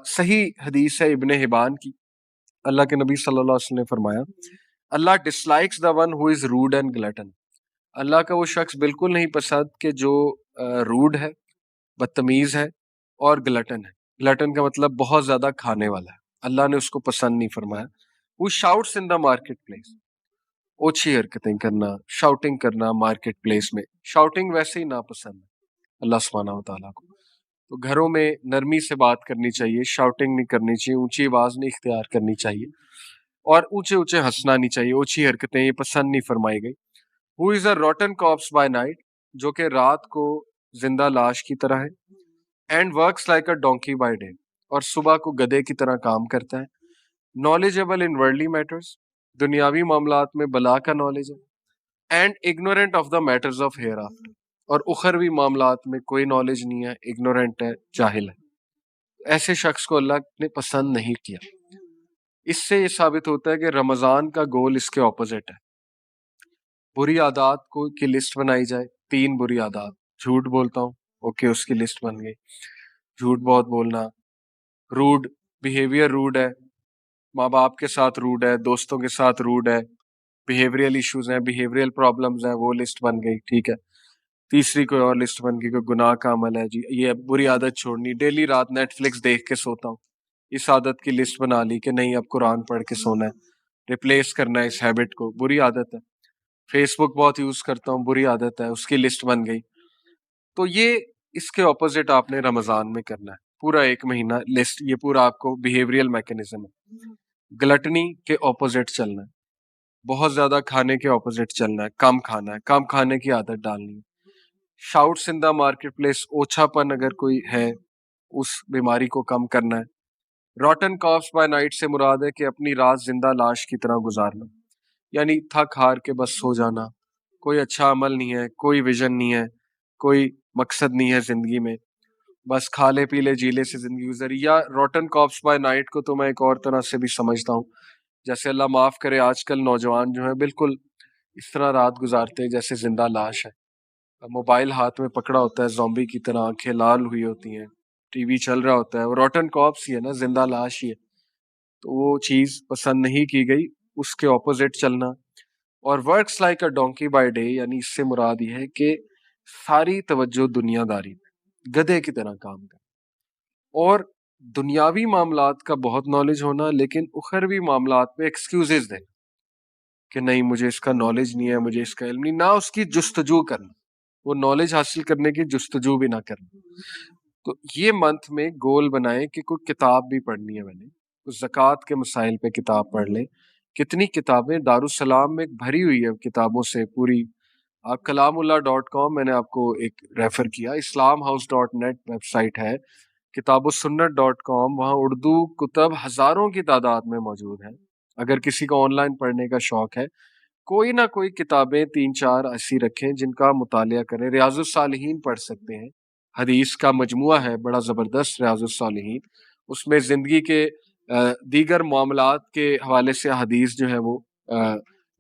صحیح حدیث ہے ابن حبان کی، اللہ کے نبی صلی اللہ علیہ وسلم نے فرمایا اللہ dislikes the one who is rude and glutton. اللہ کا وہ شخص بالکل نہیں پسند کہ جو روڈ ہے، بدتمیز ہے اور گلٹن ہے. گلٹن کا مطلب بہت زیادہ کھانے والا ہے، اللہ نے اس کو پسند نہیں فرمایا. وہ شاؤٹس ان دا مارکیٹ پلیس، اوچھی حرکتیں کرنا، شاؤٹنگ کرنا مارکیٹ پلیس میں. شاؤٹنگ ویسے ہی ناپسند ہے اللہ سبحانہ و تعالیٰ کو. تو گھروں میں نرمی سے بات کرنی چاہیے، شاؤٹنگ نہیں کرنی چاہیے، اونچی آواز نہیں اختیار کرنی چاہیے، اور اونچے اونچے ہنسنا نہیں چاہیے. اوچھی حرکتیں یہ پسند نہیں فرمائی گئی. ہو از اے روٹن کارپس بائی نائٹ، جو کہ رات کو زندہ لاش کی طرح ہے. And works like a donkey by day, اور صبح کو گدھے کی طرح کام کرتا ہے. نالجیبل ان ورلڈلی میٹرز، دنیاوی معاملات میں بلا کا نالج ہے. And ignorant of the matters of hereafter, اور اخروی معاملات میں کوئی نالج نہیں ہے، اگنورینٹ ہے، جاہل ہے. ایسے شخص کو اللہ نے پسند نہیں کیا. اس سے یہ ثابت ہوتا ہے کہ رمضان کا گول اس کے اپوزٹ ہے. بری عادات کی لسٹ بنائی جائے، 3 بری عادات. جھوٹ بولتا ہوں، اوکے، اس کی لسٹ بن گئی. جھوٹ بہت بولنا. روڈ بیہیویئر، روڈ ہے، ماں باپ کے ساتھ روڈ ہے، دوستوں کے ساتھ روڈ ہے. بیہیویئرل ایشوز ہیں، بیہیویئرل پرابلمز ہیں، وہ لسٹ بن گئی، ٹھیک ہے. تیسری کوئی اور لسٹ بن گئی، کوئی گناہ کا عمل ہے، جی یہ بری عادت چھوڑنی. ڈیلی رات نیٹ فلکس دیکھ کے سوتا ہوں، اس عادت کی لسٹ بنا لی کہ نہیں اب قرآن پڑھ کے سونا ہے، ریپلیس کرنا ہے اس ہیبٹ کو، بری عادت ہے. فیس بک بہت یوز کرتا ہوں، بری عادت ہے، اس کی لسٹ بن گئی. تو یہ اس کے اپوزٹ آپ نے رمضان میں کرنا ہے. پورا 1 مہینہ لسٹ، یہ پورا آپ کو بیہیویئرل میکنزم ہے. گلٹنی کے اپوزٹ چلنا ہے، بہت زیادہ کھانے کے اپوزٹ چلنا ہے، کم کھانا ہے، کم کھانے کی عادت ڈالنی ہے. شاؤٹس ان دا مارکیٹ پلیس، اوچھا پن اگر کوئی ہے اس بیماری کو کم کرنا ہے. روٹن کارپس بائی نائٹ سے مراد ہے کہ اپنی رات زندہ لاش کی طرح گزارنا، یعنی تھک ہار کے بس سو جانا. کوئی اچھا عمل نہیں ہے، کوئی ویژن نہیں ہے، کوئی مقصد نہیں ہے زندگی میں، بس کھا لے پی لے جی لے سے زندگی گزری. یا روٹن کارپس بائی نائٹ کو تو میں ایک اور طرح سے بھی سمجھتا ہوں، جیسے اللہ معاف کرے آج کل نوجوان جو ہیں بالکل اس طرح رات گزارتے ہیں جیسے زندہ لاش ہے. موبائل ہاتھ میں پکڑا ہوتا ہے زومبی کی طرح، آنکھیں لال ہوئی ہوتی ہیں، ٹی وی چل رہا ہوتا ہے، وہ روٹن کارپس ہی ہے نا، زندہ لاش ہی ہے. تو وہ چیز پسند نہیں کی گئی، اس کے اپوزٹ چلنا. اور works like a donkey by day, یعنی اس سے مراد یہ ہے کہ ساری توجہ دنیا داری میں گدھے کی طرح کام کرنا. اور دنیاوی معاملات کا بہت نالج ہونا، لیکن اخروی معاملات میں ایکسکیوزز دینا کہ نہیں مجھے اس کا نالج نہیں ہے، مجھے اس کا علم نہیں، نہ اس کی جستجو کرنا، وہ نالج حاصل کرنے کی جستجو بھی نہ کرنا. تو یہ منتھ میں گول بنائیں کہ کوئی کتاب بھی پڑھنی ہے، میں نے کچھ زکوٰۃ کے مسائل پہ کتاب پڑھ لیں. کتنی کتابیں دارالسلام میں بھری ہوئی ہے کتابوں سے پوری. آپ kalamullah.com، میں نے آپ کو ایک ریفر کیا، islamhouse.net ویب سائٹ ہے، kitabusunnat.com، وہاں اردو کتب ہزاروں کی تعداد میں موجود ہیں. اگر کسی کو آن لائن پڑھنے کا شوق ہے، کوئی نہ کوئی کتابیں 3-4 ایسی رکھیں جن کا مطالعہ کریں. ریاض الصالحین پڑھ سکتے ہیں، حدیث کا مجموعہ ہے بڑا زبردست ریاض الصالحین. اس میں زندگی کے دیگر معاملات کے حوالے سے حدیث جو ہے وہ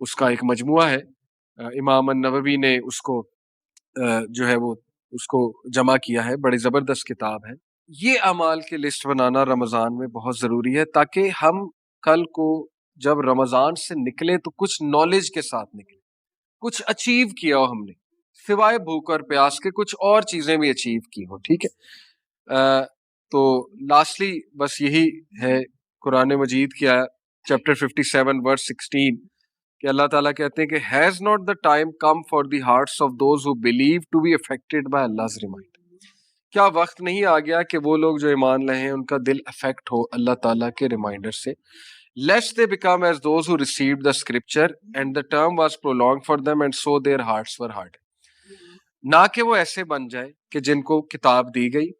اس کا ایک مجموعہ ہے. امام النووی نے اس کو جو ہے وہ اس کو جمع کیا ہے، بڑی زبردست کتاب ہے. یہ اعمال کی لسٹ بنانا رمضان میں بہت ضروری ہے تاکہ ہم کل کو جب رمضان سے نکلے تو کچھ نالج کے ساتھ نکلے، کچھ اچیو کیا ہو ہم نے، سوائے بھوک اور پیاس کے کچھ اور چیزیں بھی اچیو کی ہو. ٹھیک ہے. تو لاسٹلی بس یہی ہے، قرآن مجید کیا چیپٹر 57 ورس 16 کہ اللہ تعالیٰ کہتے ہیں کہ has not the time come for the hearts of those who believe to be affected by Allah's reminder. کیا وقت نہیں آ گیا کہ وہ لوگ جو ایمان لائے ہیں ان کا دل افیکٹ ہو اللہ تعالیٰ کے ریمائنڈر سے. Lest they become as those who received the scripture and the term was prolonged for them and so their hearts were hardened. نہ کہ وہ ایسے بن جائے کہ جن کو کتاب دی گئی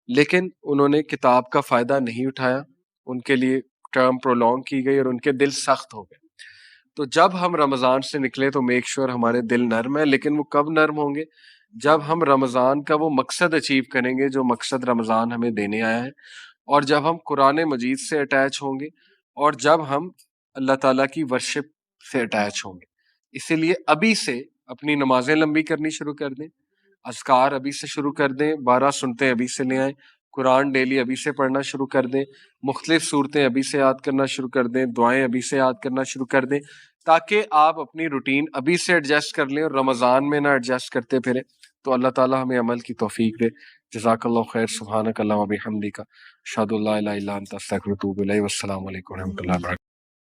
لیکن انہوں نے کتاب کا فائدہ نہیں اٹھایا، ان کے لیے ٹرم پرولونگ کی گئی اور ان کے دل سخت ہو گئے. تو جب ہم رمضان سے نکلے تو میک شور ہمارے دل نرم ہے، لیکن وہ کب نرم ہوں گے؟ جب ہم رمضان کا وہ مقصد اچیو کریں گے جو مقصد رمضان ہمیں دینے آیا ہے، اور جب ہم قرآن مجید سے اٹیچ ہوں گے، اور جب ہم اللہ تعالیٰ کی ورشپ سے اٹیچ ہوں گے. اسی لیے ابھی سے اپنی نمازیں لمبی کرنی شروع کر دیں، اذکار ابھی سے شروع کر دیں، 12 سنتیں ابھی سے لے آئیں، قرآن ڈیلی ابھی سے پڑھنا شروع کر دیں، مختلف صورتیں ابھی سے یاد کرنا شروع کر دیں، دعائیں ابھی سے یاد کرنا شروع کر دیں، تاکہ آپ اپنی روٹین ابھی سے ایڈجسٹ کر لیں اور رمضان میں نہ ایڈجسٹ کرتے پھریں. تو اللہ تعالیٰ ہمیں عمل کی توفیق دے. جزاک اللہ خیر. سبحانک اللہم و بحمدک، اشہد ان لا الہ الا انت، استغفرک و اتوب الیک. والسلام علیکم و رحمۃ اللہ وبرکاتہ.